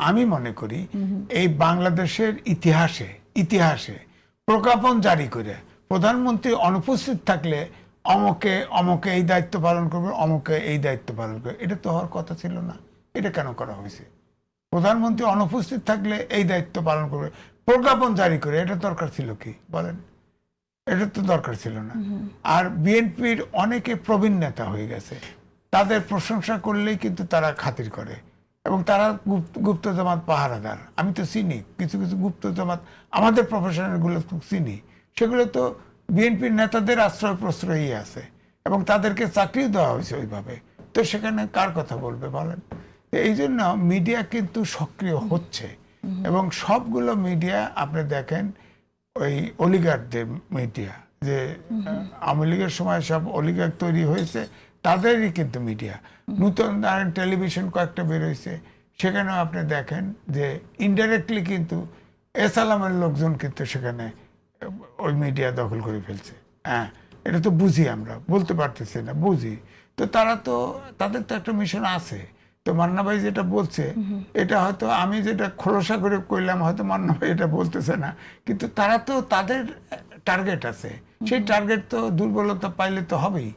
আমি মনে করি এই বাংলাদেশের ইতিহাসে প্রজ্ঞাপন জারি করে প্রধানমন্ত্রী অনুপস্থিত থাকলে অমকে অমকে এই দায়িত্ব পালন করবে, অমকে এই দায়িত্ব পালন করবে, এটা তো হওয়ার কথা ছিল না। এটা কেন করা হয়েছে? প্রধানমন্ত্রী অনুপস্থিত থাকলে এই দায়িত্ব পালন করবে, প্রজ্ঞাপন জারি করে, এটা দরকার ছিল কি বলেন? এটা তো দরকার ছিল না। আর বিএনপির অনেকে প্রবীণ নেতা হয়ে গেছে, তাদের প্রশংসা করলেই কিন্তু তারা খাতির করে, এবং তারা গুপ্ত জামাত পাহারাদার। আমি তো চিনি কিছু কিছু গুপ্ত জামাত, আমাদের প্রফেশনাল গুলো চিনি, সেগুলো তো বিএনপির নেতাদের আশ্রয় প্রশ্রয়ই আছে, এবং তাদেরকে চাকরিও দেওয়া হয়েছে ওইভাবে। তো সেখানে কার কথা বলবে বলেন? এই জন্য মিডিয়া কিন্তু সক্রিয় হচ্ছে, এবং সবগুলো মিডিয়া আপনি দেখেন ওই অলিগারদের মিডিয়া, যে আওয়ামী লীগের সময় সব অলিগার তৈরি হয়েছে, তাদেরই কিন্তু মিডিয়া। নতুন টেলিভিশন কয়েকটা বেরোইছে, সেখানেও আপনি দেখেন যে ইনডাইরেক্টলি কিন্তু এসালামের লোকজন কিন্তু সেখানে ওই মিডিয়া দখল করে ফেলছে। হ্যাঁ, এটা তো বুঝি, আমরা বলতে পারতেছি না, বুঝি। তো তারা তো, তাদের তো একটা মিশন আছে। তো মান্না ভাই যেটা বলছে, এটা হয়তো আমি যেটা খোলসা করে কইলাম, হয়তো মান্না ভাই এটা বলতেছে না, কিন্তু তারা তো তাদের টার্গেট আছে, সেই টার্গেট তো দুর্বলতা পাইলে তো হবেই।